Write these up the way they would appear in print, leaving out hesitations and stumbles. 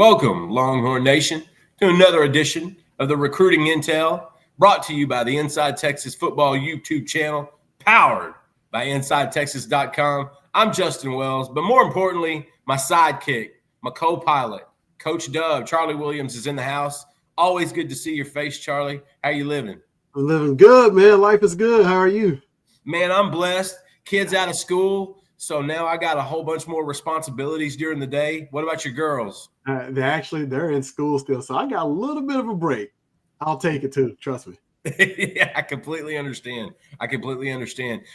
Welcome, Longhorn Nation, to another edition of the Recruiting Intel, brought to you by the Inside Texas Football YouTube channel, powered by InsideTexas.com. I'm Justin Wells, but more importantly, my sidekick, my co-pilot, Coach Dub, Charlie Williams, is in the house. Always good to see your face, Charlie. How you living? I'm living good, man. Life is good. How are you? Man, I'm blessed. Kids out of school. So now I got a whole bunch more responsibilities during the day. What about your girls? They're in school still, so I got a little bit of a break. I'll take it too. Trust me. Yeah, I completely understand.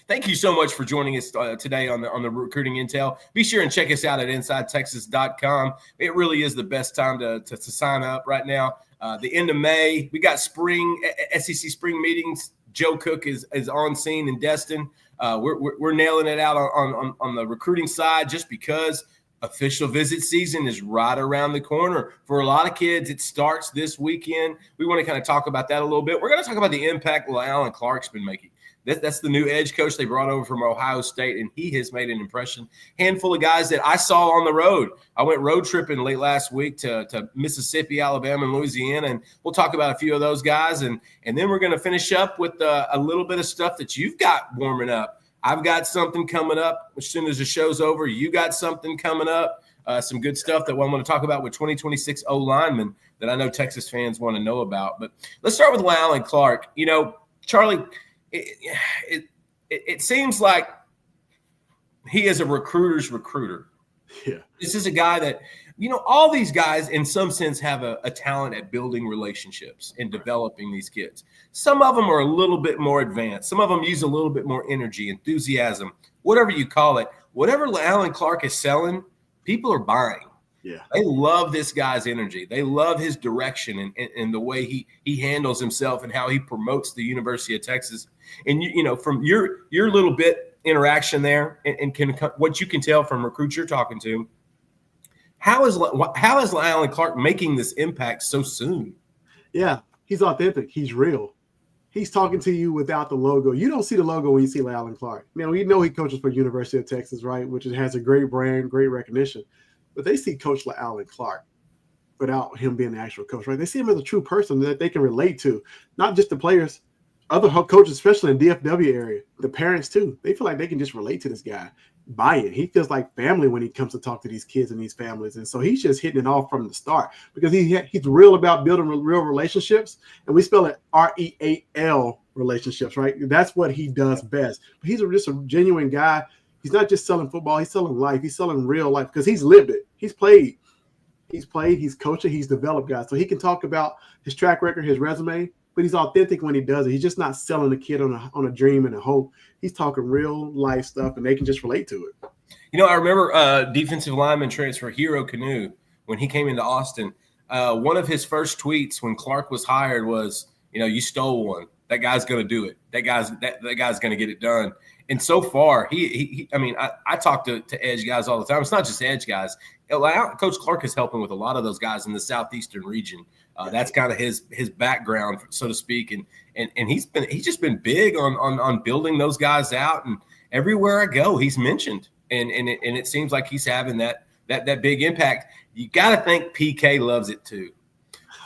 Thank you so much for joining us today on the Recruiting Intel. Be sure and check us out at InsideTexas.com. It really is the best time to sign up right now. The end of May, we got SEC spring meetings. Joe Cook is on scene in Destin. We're nailing it out on the recruiting side just because official visit season is right around the corner. For a lot of kids, it starts this weekend. We want to kind of talk about that a little bit. We're going to talk about the impact LaAllan Clark's been making. That's the new edge coach they brought over from Ohio State, and he has made an impression. Handful of guys that I saw on the road. I went road tripping late last week to Mississippi, Alabama, and Louisiana, and we'll talk about a few of those guys. And then we're going to finish up with a little bit of stuff that you've got warming up. I've got something coming up as soon as the show's over. You got something coming up, some good stuff that I want to talk about with 2026 O-linemen that I know Texas fans want to know about. But let's start with LaAllan Clark. You know, Charlie, it seems like he is a recruiter's recruiter. Yeah. This is a guy that, you know, all these guys in some sense have a talent at building relationships and developing these kids. Some of them are a little bit more advanced. Some of them use a little bit more energy, enthusiasm, whatever you call it. Whatever LaAllan Clark is selling, people are buying. Yeah. They love this guy's energy. They love his direction and the way he handles himself and how he promotes the University of Texas. And, you know, from your little bit interaction there and what you can tell from recruits you're talking to, how is LaAllan Clark making this impact so soon? Yeah, he's authentic. He's real. He's talking to you without the logo. You don't see the logo when you see LaAllan Clark. Now, we know he coaches for University of Texas, right, which has a great brand, great recognition. But they see Coach LaAllan Clark without him being the actual coach, right? They see him as a true person that they can relate to, not just the players, other coaches, especially in DFW area, the parents too. They feel like they can just relate to this guy, buy it. He feels like family when he comes to talk to these kids and these families. And so he's just hitting it off from the start because he's real about building real relationships. And we spell it REAL relationships, right? That's what he does best. But he's just a genuine guy. He's not just selling football. He's selling life. He's selling real life because he's lived it. He's played, he's coaching, he's developed guys. So he can talk about his track record, his resume, but he's authentic when he does it. He's just not selling a kid on a dream and a hope. He's talking real life stuff, and they can just relate to it. You know, I remember defensive lineman transfer Hero Canoe when he came into Austin. One of his first tweets when Clark was hired was, you know, you stole one. That guy's going to do it. That guy's going to get it done. And so far, I talk to edge guys all the time. It's not just edge guys. Coach Clark is helping with a lot of those guys in the southeastern region. That's kind of his background, so to speak. And he's just been big on building those guys out. And everywhere I go, he's mentioned. And it seems like he's having that big impact. You got to think PK loves it too,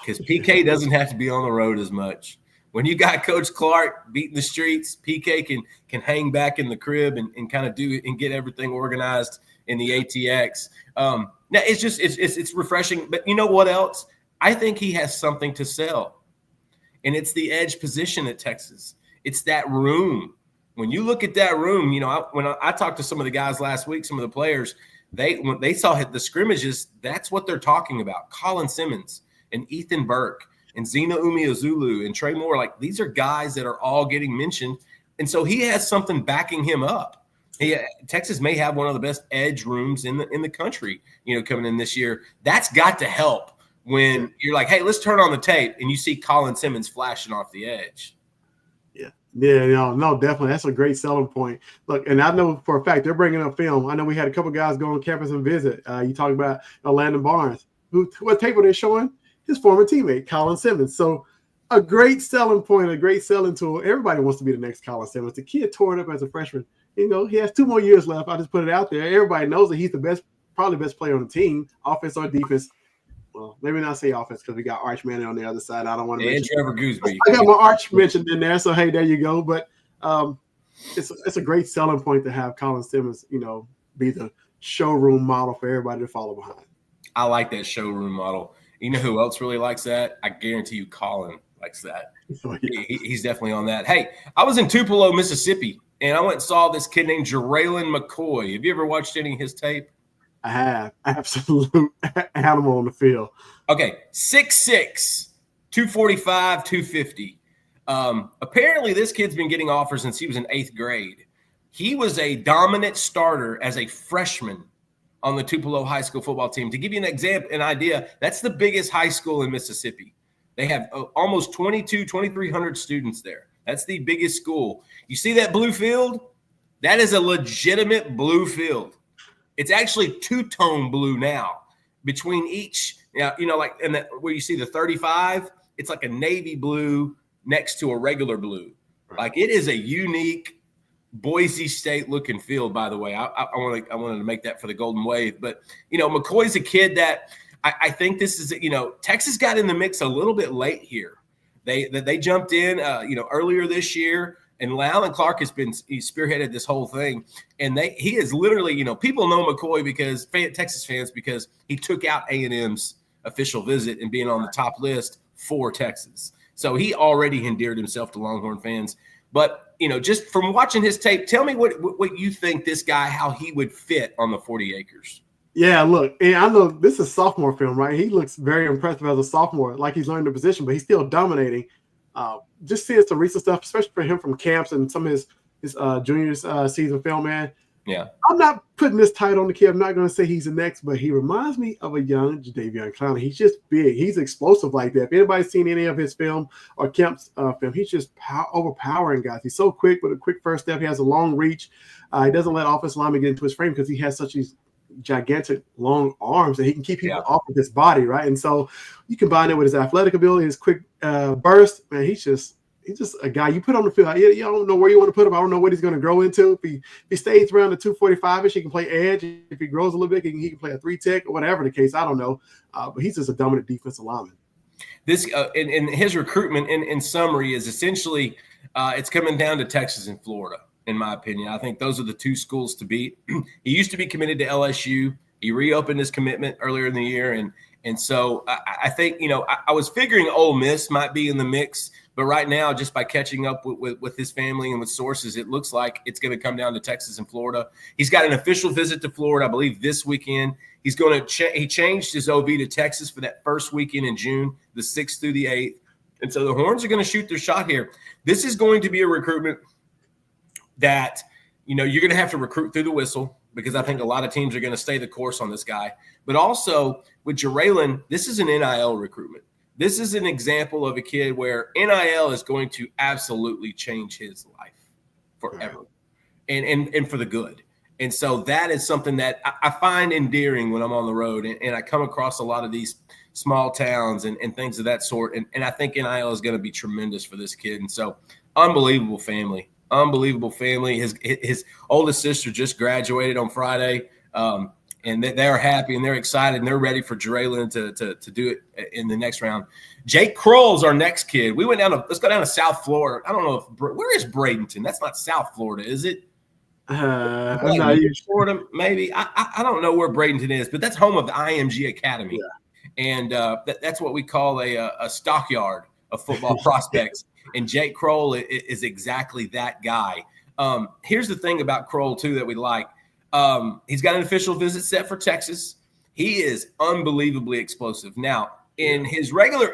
because PK doesn't have to be on the road as much. When you got Coach Clark beating the streets, PK can hang back in the crib and kind of do and get everything organized in the ATX. Now it's refreshing. But you know what else? I think he has something to sell, and it's the edge position at Texas. It's that room. When you look at that room, you know, when I talked to some of the guys last week, some of the players, when they saw the scrimmages, that's what they're talking about. Colin Simmons and Ethan Burke and Zena Umeozulu and Trey Moore, like these are guys that are all getting mentioned. And so he has something backing him up. Texas may have one of the best edge rooms in the country, you know, coming in this year. That's got to help when you're like, hey, let's turn on the tape and you see Colin Simmons flashing off the edge. Yeah, no, definitely. That's a great selling point. Look, and I know for a fact they're bringing up film. I know we had a couple guys go on campus and visit. You talk about Landon Barnes. What tape were they showing? His former teammate, Colin Simmons. So a great selling point, a great selling tool. Everybody wants to be the next Colin Simmons. The kid tore it up as a freshman. You know, he has 2 more years left. I'll just put it out there. Everybody knows that he's the best, probably best player on the team, offense or defense. Well, maybe not say offense because we got Arch Manning on the other side. I don't want to mention Trevor Gooseby. I got my Arch mentioned in there, so hey, there you go. But it's a great selling point to have Colin Simmons, be the showroom model for everybody to follow behind. I like that showroom model. You know who else really likes that? I guarantee you Colin likes that. Oh, yeah. He's definitely on that. Hey, I was in Tupelo, Mississippi, and I went and saw this kid named LaAllan McCoy. Have you ever watched any of his tape? I have. Absolute animal on the field. Okay, 6'6", 245, 250. Apparently, this kid's been getting offers since he was in 8th grade. He was a dominant starter as a freshman on the Tupelo high school football team. To give you an idea, that's the biggest high school in Mississippi. They have almost 2,300 students there. That's the biggest school. You see that blue field? That is a legitimate blue field. It's actually two-tone blue now. Between each, like where you see the 35, it's like a navy blue next to a regular blue. Right. Like it is a unique Boise State looking field, by the way. I wanted to make that for the Golden Wave. But, McCoy's a kid that I think this is, Texas got in the mix a little bit late here. They jumped in, earlier this year. And LaAllan Clark he spearheaded this whole thing. And he is literally, people know McCoy because Texas fans, because he took out A&M's official visit and being on the top list for Texas. So he already endeared himself to Longhorn fans. But, just from watching his tape, tell me what you think this guy, how he would fit on the 40 acres. Yeah, look, and I know this is sophomore film, right? He looks very impressive as a sophomore, like he's learned the position, but he's still dominating. Just seeing some recent stuff, especially for him from camps and some of his juniors season film, man. Yeah. I'm not putting this title on the kid. I'm not going to say he's the next, but he reminds me of a young Jadeveon Clowney. He's just big. He's explosive like that. If anybody's seen any of his film or Kemp's film, he's just overpowering guys. He's so quick with a quick first step. He has a long reach. He doesn't let offensive linemen get into his frame because he has such these gigantic long arms that he can keep people off of his body, right? And so you combine it with his athletic ability, his quick burst, man, he's just a guy you put on the field. You don't know where you want to put him. I don't know what he's going to grow into. If he stays around the 245-ish, he can play edge. If he grows a little bit, he can play a 3-tech or whatever the case. I don't know. But he's just a dominant defensive lineman. This in his recruitment, in summary, is essentially it's coming down to Texas and Florida. In my opinion, I think those are the two schools to beat. He used to be committed to LSU. He reopened his commitment earlier in the year. And so I think, I was figuring Ole Miss might be in the mix, but right now, just by catching up with his family and with sources, it looks like it's going to come down to Texas and Florida. He's got an official visit to Florida, I believe, this weekend. He's going to he changed his OV to Texas for that first weekend in June, the 6th through the 8th. And so the Horns are going to shoot their shot here. This is going to be a recruitment that, you're going to have to recruit through the whistle because I think a lot of teams are going to stay the course on this guy. But also with LaAllan, this is an NIL recruitment. This is an example of a kid where NIL is going to absolutely change his life forever and for the good. And so that is something that I find endearing when I'm on the road and I come across a lot of these small towns and things of that sort. And I think NIL is going to be tremendous for this kid. And so unbelievable family. His oldest sister just graduated on Friday, and they're happy and they're excited and they're ready for LaAllan to do it in the next round. Jake Kroll's our next kid. We went let's go down to South Florida. I don't know where is Bradenton? That's not South Florida, is it? I'm not even Florida, maybe. I don't know where Bradenton is, but that's home of the IMG Academy, and that's what we call a stockyard of football prospects. And Jake Kroll is exactly that guy. Here's the thing about Kroll, too, that we like. He's got an official visit set for Texas. He is unbelievably explosive. Now, in his regular,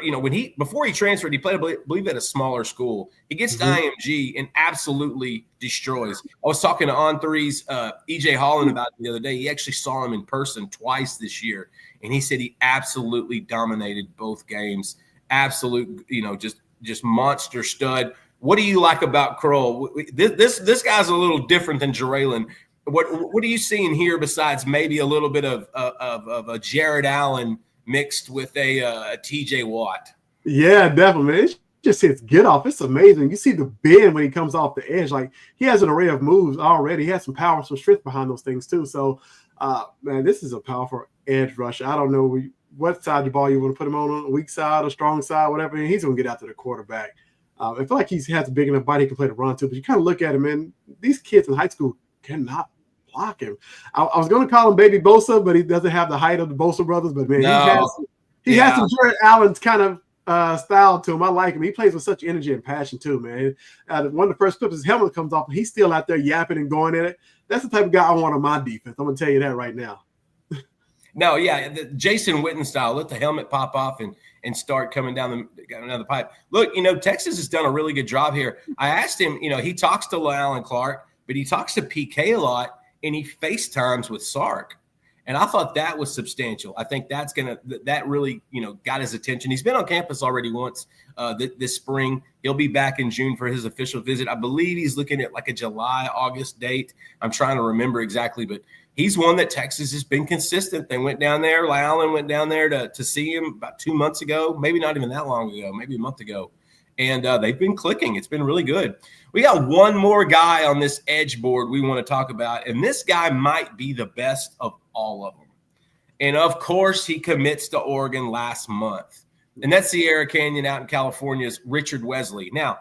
before he transferred, he played, I believe, at a smaller school. He gets to IMG and absolutely destroys. I was talking to On3's EJ Holland about it the other day. He actually saw him in person twice this year, and he said he absolutely dominated both games. Absolute, just monster stud. What do you like about Kroll? This guy's a little different than LaAllan. What are you seeing here besides maybe a little bit of a Jared Allen mixed with a TJ Watt? Yeah, definitely, man. It just hits get off. It's amazing. You see the bend when he comes off the edge. Like, he has an array of moves already. He has some power, some strength behind those things too. So, man, this is a powerful edge rusher. I don't know what side of the ball you want to put him on a weak side or strong side, whatever, and he's going to get out to the quarterback. I feel like he has a big enough body he can play the run too, but you kind of look at him, man, these kids in high school cannot block him. I was going to call him Baby Bosa, but he doesn't have the height of the Bosa brothers, but man, he has some Jared Allen's kind of style to him. I like him. He plays with such energy and passion too, man. One of the first clips, his helmet comes off, and he's still out there yapping and going at it. That's the type of guy I want on my defense. I'm going to tell you that right now. No, yeah, the Jason Witten style. Let the helmet pop off and start coming down the pipe. Look, Texas has done a really good job here. I asked him, he talks to LaAllan Clark, but he talks to PK a lot, and he FaceTimes with Sark. And I thought that was substantial. I think that really, got his attention. He's been on campus already once this spring. He'll be back in June for his official visit. I believe he's looking at like a July, August date. I'm trying to remember exactly, but he's one that Texas has been consistent. They went down there. LaAllan went down there to see him about 2 months ago, maybe not even that long ago, maybe a month ago. And they've been clicking. It's been really good. We got one more guy on this edge board we want to talk about, and this guy might be the best of all of them. And, of course, he commits to Oregon last month. And that's Sierra Canyon out in California's Richard Wesley. Now,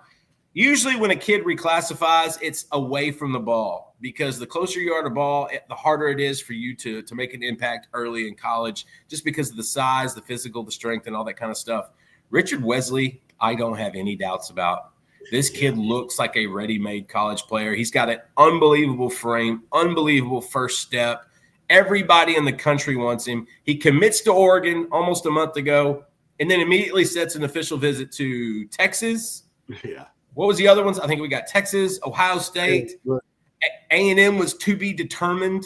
usually when a kid reclassifies, it's away from the ball because the closer you are to the ball, the harder it is for you to make an impact early in college just because of the size, the physical, the strength, and all that kind of stuff. Richard Wesley, I don't have any doubts about. This kid looks like a ready-made college player. He's got an unbelievable frame, unbelievable first step. Everybody in the country wants him. He commits to Oregon almost a month ago and then immediately sets an official visit to Texas. Yeah. What was the other ones? I think we got Texas, Ohio State. A&M was to be determined.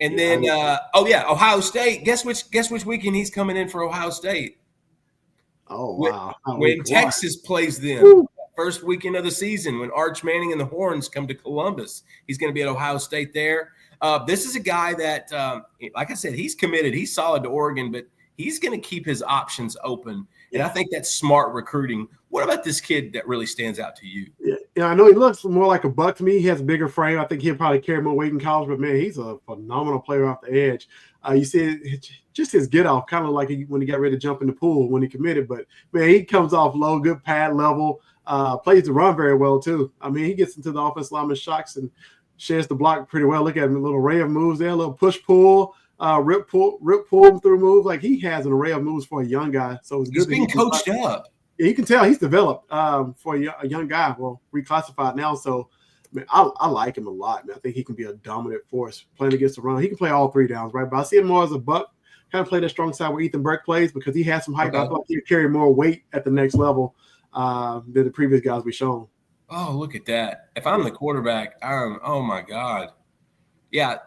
And then, Ohio State. Guess which weekend he's coming in for Ohio State? Oh, wow. When Texas plays them. First weekend of the season when Arch Manning and the Horns come to Columbus. He's going to be at Ohio State there. This is a guy that, like I said, he's committed. He's solid to Oregon, but he's going to keep his options open. And I think that's smart recruiting. What about this kid that really stands out to you? Yeah, I know he looks more like a buck to me. He has a bigger frame. I think he'll probably carry more weight in college, but, man, he's a phenomenal player off the edge. You see just his get off, kind of like when he got ready to jump in the pool when he committed. But, man, he comes off low, good pad level, plays the run very well, too. I mean, he gets into the offensive lineman shocks and shares the block pretty well. Look at him, a little array of moves there, a little push-pull, rip pull through move. Like, he has an array of moves for a young guy. So it's good. He's being coached up. Yeah, you can tell he's developed for a young guy. Well, reclassified now. So, man, I like him a lot, man. I think he can be a dominant force playing against the run. He can play all three downs, right? But I see him more as a buck, kind of play that strong side where Ethan Burke plays because he has some height. Okay. I feel like he'll carry more weight at the next level than the previous guys we've shown. Oh, look at that. If I'm the quarterback, oh, my God. Yeah,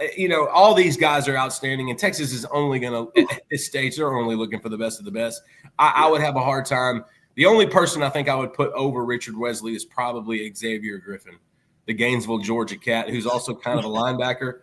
all these guys are outstanding, and Texas is only going to – at this stage, they're only looking for the best of the best. I would have a hard time – the only person I think I would put over Richard Wesley is probably Xavier Griffin, the Gainesville, Georgia cat, who's also kind of a linebacker.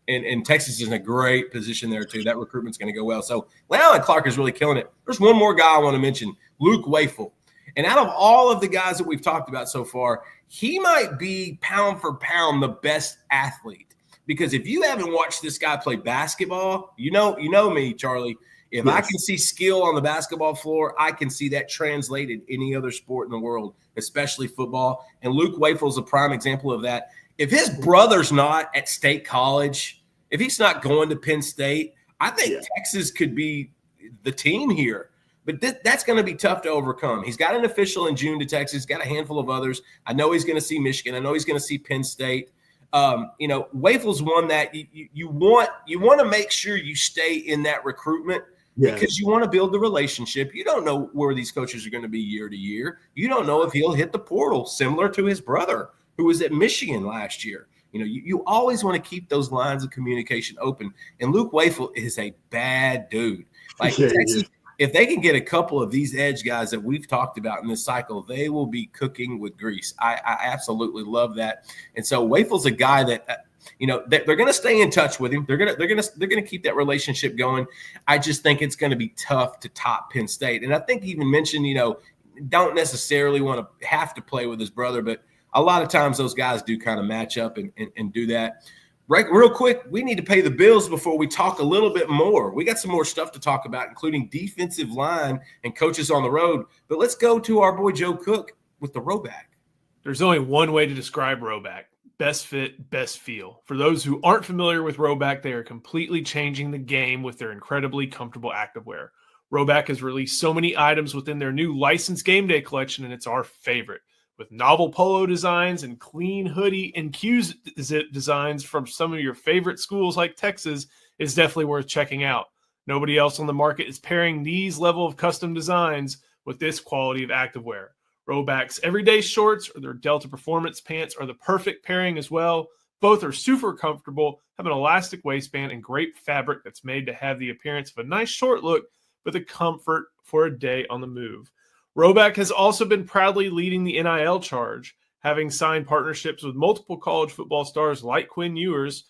And Texas is in a great position there, too. That recruitment's going to go well. So LaAllan Clark is really killing it. There's one more guy I want to mention, Luke Wafel. And out of all of the guys that we've talked about so far, he might be pound for pound the best athlete. Because if you haven't watched this guy play basketball, you know me, Charlie. If I can see skill on the basketball floor, I can see that translated any other sport in the world, especially football. And Luke Wafel is a prime example of that. If his brother's not at State College, if he's not going to Penn State, I think Texas could be the team here. But that's going to be tough to overcome. He's got an official in June to Texas, got a handful of others. I know he's going to see Michigan. I know he's going to see Penn State. Wafel's one that you want to make sure you stay in that recruitment. Yes. Because you want to build the relationship. You don't know where these coaches are going to be year to year. You don't know if he'll hit the portal, similar to his brother who was at Michigan last year. You always want to keep those lines of communication open. And Luke Wafel is a bad dude. Like Texas, if they can get a couple of these edge guys that we've talked about in this cycle, they will be cooking with grease. I absolutely love that. And so Wafel's a guy that they're going to stay in touch with him. They're going to keep that relationship going. I just think it's going to be tough to top Penn State. And I think he even mentioned, don't necessarily want to have to play with his brother, but a lot of times those guys do kind of match up and do that. Right, real quick, we need to pay the bills before we talk a little bit more. We got some more stuff to talk about, including defensive line and coaches on the road. But let's go to our boy Joe Cook with the Roback. There's only one way to describe Roback: best fit, best feel. For those who aren't familiar with Roback, they are completely changing the game with their incredibly comfortable activewear. Roback has released so many items within their new licensed game day collection, and it's our favorite. With novel polo designs and clean hoodie and Q-zip designs from some of your favorite schools like Texas, it's definitely worth checking out. Nobody else on the market is pairing these level of custom designs with this quality of activewear. Roback's everyday shorts or their Delta Performance pants are the perfect pairing as well. Both are super comfortable, have an elastic waistband, and great fabric that's made to have the appearance of a nice short look, but the comfort for a day on the move. Roback has also been proudly leading the NIL charge, having signed partnerships with multiple college football stars like Quinn Ewers.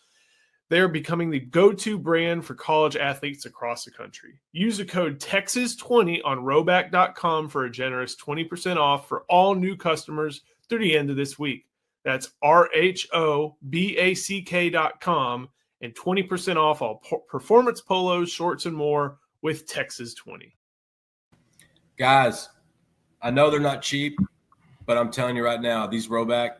They are becoming the go-to brand for college athletes across the country. Use the code TEXAS20 on Roback.com for a generous 20% off for all new customers through the end of this week. That's RHOBACK.com and 20% off all performance polos, shorts, and more with Texas20. Guys, I know they're not cheap, but I'm telling you right now, those Roback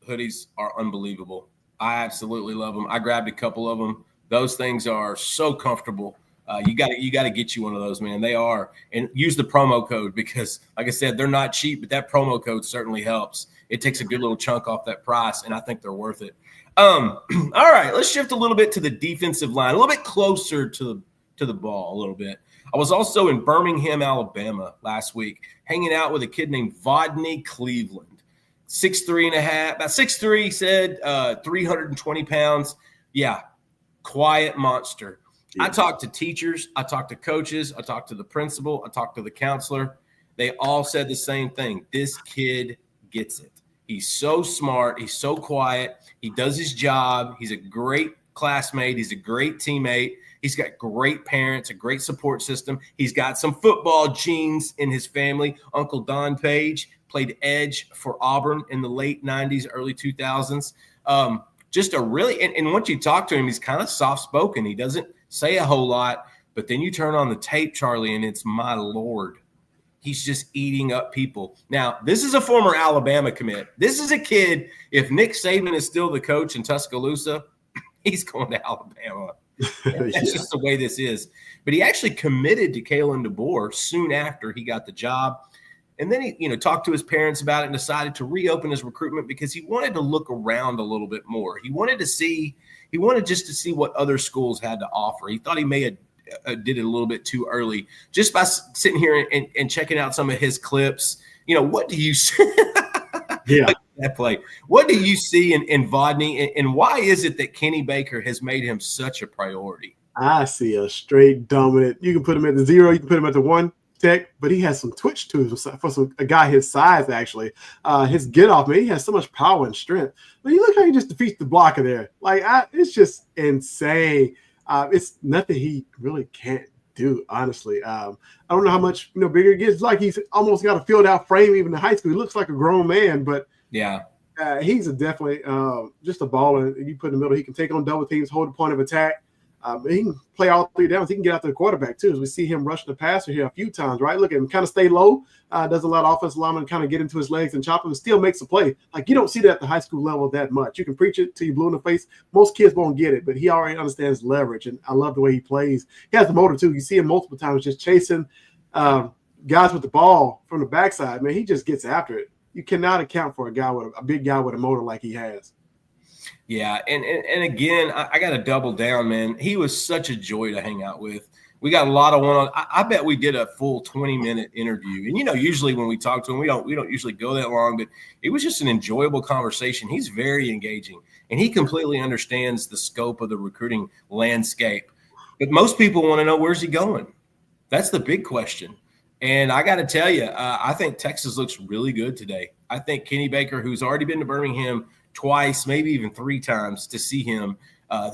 hoodies are unbelievable. I absolutely love them. I grabbed a couple of them. Those things are so comfortable. You got to get you one of those, man. They are. And use the promo code because, like I said, they're not cheap, but that promo code certainly helps. It takes a good little chunk off that price, and I think they're worth it. All right, let's shift a little bit to the defensive line, a little bit closer to the ball a little bit. I was also in Birmingham, Alabama last week, hanging out with a kid named Vodney Cleveland. 6'3" and a half, about 6'3", he said, 320 pounds. Yeah, quiet monster. Yeah. I talked to teachers, I talked to coaches, I talked to the principal, I talked to the counselor. They all said the same thing. This kid gets it. He's so smart. He's so quiet. He does his job. He's a great classmate. He's a great teammate. He's got great parents, a great support system. He's got some football genes in his family. Uncle Don Page played edge for Auburn in the late 90s, early 2000s. Just a really – and once you talk to him, he's kind of soft-spoken. He doesn't say a whole lot. But then you turn on the tape, Charlie, and it's my Lord. He's just eating up people. Now, this is a former Alabama commit. This is a kid, if Nick Saban is still the coach in Tuscaloosa, he's going to Alabama. That's just the way this is. But he actually committed to Kalen DeBoer soon after he got the job. And then he, talked to his parents about it and decided to reopen his recruitment because he wanted to look around a little bit more. He wanted just to see what other schools had to offer. He thought he may have did it a little bit too early just by sitting here and checking out some of his clips. What do you see? Yeah. That play. What do you see in Vodney, and why is it that Kenny Baker has made him such a priority? I see a straight dominant. You can put him at the 0, you can put him at the 1 tech, but he has some twitch to him for a guy his size, actually. His get off, man, he has so much power and strength. But you look how he just defeats the blocker there. It's just insane. It's nothing he really can't do, honestly. I don't know how much bigger he gets. Like he's almost got a filled out frame even in high school. He looks like a grown man, but yeah, he's definitely just a baller. You put in the middle, he can take on double teams, hold the point of attack. He can play all 3 downs. He can get out to the quarterback too. As we see him rush the passer here a few times, right? Look at him, kind of stay low. Does a lot of offensive linemen kind of get into his legs and chop him and still makes a play. Like you don't see that at the high school level that much. You can preach it till you blue in the face. Most kids won't get it, but he already understands leverage, and I love the way he plays. He has the motor too. You see him multiple times just chasing guys with the ball from the backside. Man, he just gets after it. You cannot account for a big guy with a motor like he has. Yeah, and again, I got to double down, man. He was such a joy to hang out with. We got a lot of one-on. I bet we did a full 20-minute interview. And usually when we talk to him, we don't usually go that long, but it was just an enjoyable conversation. He's very engaging, and he completely understands the scope of the recruiting landscape. But most people want to know, where's he going? That's the big question. And I got to tell you, I think Texas looks really good today. I think Kenny Baker, who's already been to Birmingham twice, maybe even 3 times to see him,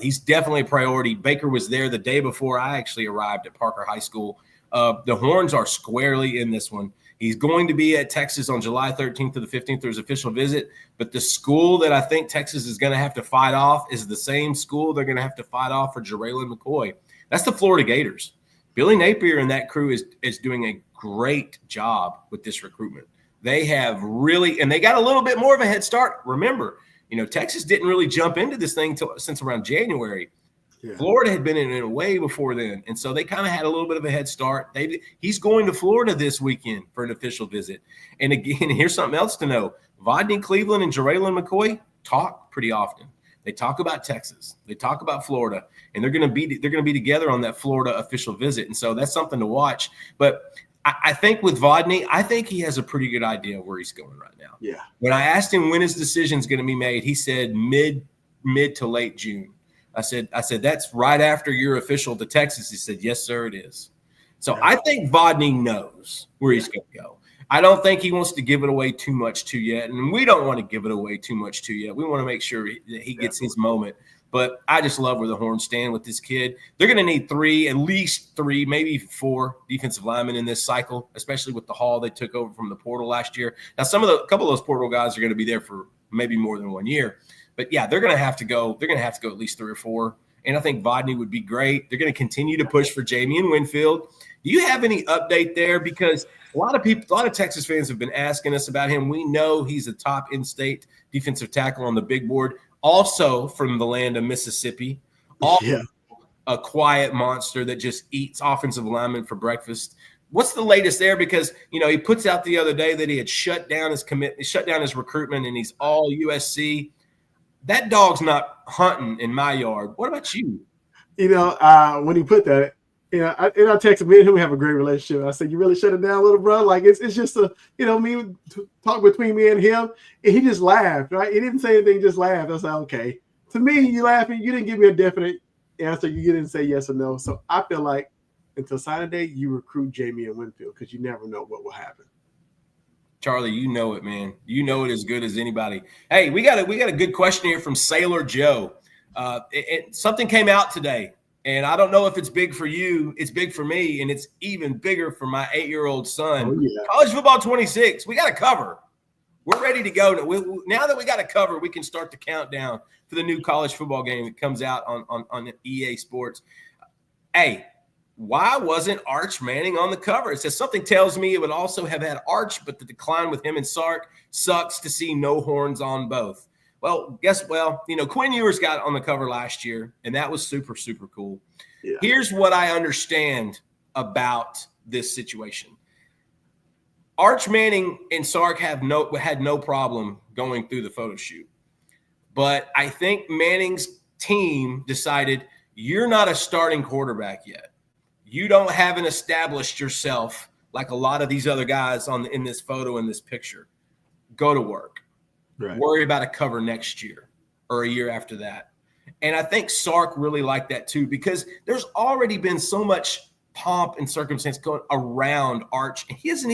he's definitely a priority. Baker was there the day before I actually arrived at Parker High School. The Horns are squarely in this one. He's going to be at Texas on July 13th to the 15th. There's official visit. But the school that I think Texas is going to have to fight off is the same school they're going to have to fight off for Jarraylen McCoy. That's the Florida Gators. Billy Napier and that crew is doing a great job with this recruitment. They have really – and they got a little bit more of a head start. Remember, Texas didn't really jump into this thing since around January. Yeah. Florida had been in it way before then, and so they kind of had a little bit of a head start. He's going to Florida this weekend for an official visit. And again, here's something else to know. Vodney Cleveland and Jarraylen McCoy talk pretty often. They talk about Texas. They talk about Florida, and they're going to be together on that Florida official visit. And so that's something to watch. But I think with Vodney, I think he has a pretty good idea of where he's going right now. Yeah. When I asked him when his decision is going to be made, he said mid to late June. I said, that's right after your official to Texas. He said, yes, sir, it is. So I think Vodney knows where he's going to go. I don't think he wants to give it away too much too yet, and we don't want to give it away too much too yet. We want to make sure that he gets his moment. But I just love where the Horns stand with this kid. They're going to need at least three, maybe four defensive linemen in this cycle, especially with the haul they took over from the portal last year. Now, a couple of those portal guys are going to be there for maybe more than 1 year. But, yeah, they're going to have to go. They're going to have to go at least 3 or 4. And I think Vodney would be great. They're going to continue to push for Jamian Winfield. Do you have any update there? Because a lot of Texas fans have been asking us about him. We know he's a top in-state defensive tackle on the big board, also from the land of Mississippi. A quiet monster that just eats offensive linemen for breakfast. What's the latest there? Because, he puts out the other day that he had shut down his recruitment, and he's all USC. That dog's not hunting in my yard. What about you? When he put that, I texted me and him. We have a great relationship. I said, "You really shut it down, little bro." Like it's just me talk between me and him, and he just laughed. Right? He didn't say anything, just laughed. I was like, "Okay." To me, you laughing. You didn't give me a definite answer. You didn't say yes or no. So I feel like until signing day, you recruit Jamian Winfield because you never know what will happen. Charlie, you know it, man. You know it as good as anybody. Hey, we got a good question here from Sailor Joe. Something came out today, and I don't know if it's big for you. It's big for me, and it's even bigger for my 8-year-old son. Oh, yeah. College football 26. We got to cover. We're ready to go. Now that we got to cover, we can start the countdown for the new college football game that comes out on EA Sports. Hey, why wasn't Arch Manning on the cover? It says something tells me it would also have had Arch, but the decline with him and Sark sucks to see no horns on both. Well, Quinn Ewers got on the cover last year, and that was super, super cool. Yeah. Here's what I understand about this situation. Arch Manning and Sark had no problem going through the photo shoot. But I think Manning's team decided you're not a starting quarterback yet. You haven't established yourself like a lot of these other guys in this photo, in this picture. Go to work. Right. Worry about a cover next year or a year after that. And I think Sark really liked that too, because there's already been so much pomp and circumstance going around Arch. The season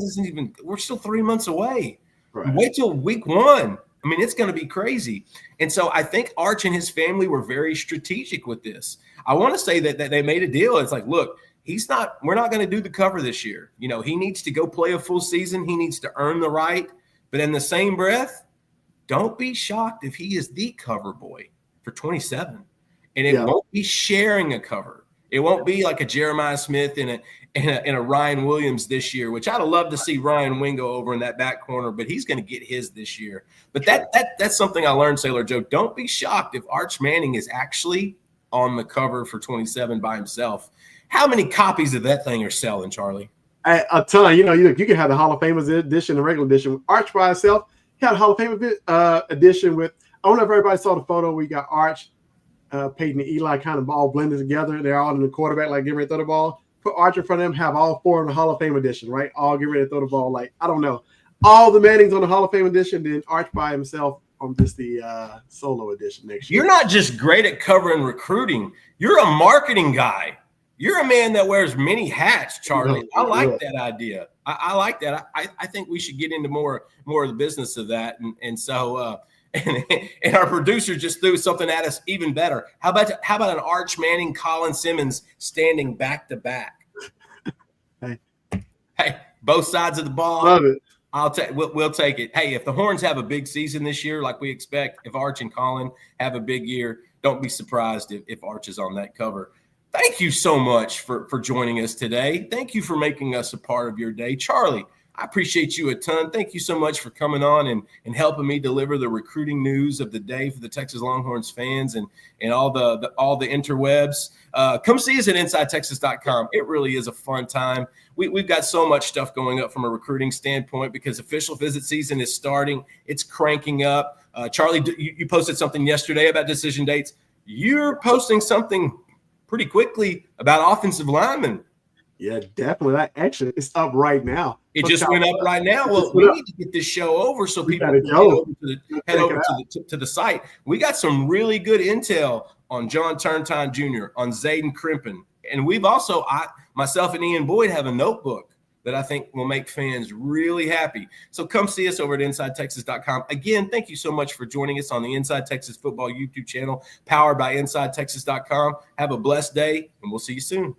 isn't even, we're still 3 months away. Right. Wait till week 1. I mean, it's going to be crazy. And so I think Arch and his family were very strategic with this. I want to say that they made a deal. It's like, look, we're not going to do the cover this year. He needs to go play a full season. He needs to earn the right. But in the same breath, don't be shocked if he is the cover boy for 27. And it won't be sharing a cover. It won't be like a Jeremiah Smith and a Ryan Williams this year, which I'd love to see Ryan Wingo over in that back corner, but he's going to get his this year. But that's something I learned, Sailor Joe. Don't be shocked if Arch Manning is actually on the cover for 27 by himself. How many copies of that thing are selling, Charlie? A ton. You can have the Hall of Fame edition, the regular edition. Arch by itself, he had a Hall of Fame edition with, I don't know if everybody saw the photo. We got Arch, Peyton, and Eli kind of all blended together. They're all in the quarterback, like getting ready to throw the ball. Put Arch in front of them, have all 4 in the Hall of Fame edition, right? All get ready to throw the ball. Like, I don't know. All the Mannings on the Hall of Fame edition, then Arch by himself on just the solo edition next year. You're not just great at covering recruiting. You're a marketing guy. You're a man that wears many hats, Charlie. I like that idea. I like that. I think we should get into more of the business of that. And so and our producer just threw something at us even better. How about an Arch Manning, Colin Simmons standing back to back? Hey, Both sides of the ball. Love it. We'll take it. Hey, if the Horns have a big season this year, like we expect, if Arch and Colin have a big year, don't be surprised if Arch is on that cover. Thank you so much for joining us today. Thank you for making us a part of your day. Charlie, I appreciate you a ton. Thank you so much for coming on and helping me deliver the recruiting news of the day for the Texas Longhorns fans and all the interwebs. Come see us at InsideTexas.com. It really is a fun time. We've got so much stuff going up from a recruiting standpoint because official visit season is starting. It's cranking up. Charlie, you posted something yesterday about decision dates. You're posting something pretty quickly about offensive linemen. Yeah, definitely. That actually it's up right now. It just went up right now. Well, we need to get this show over so people can head over to the site. We got some really good intel on John Turntine Jr., on Zayden Crimpin. And we've also, myself and Ian Boyd have a notebook that I think will make fans really happy. So come see us over at InsideTexas.com. Again, thank you so much for joining us on the Inside Texas Football YouTube channel, powered by InsideTexas.com. Have a blessed day, and we'll see you soon.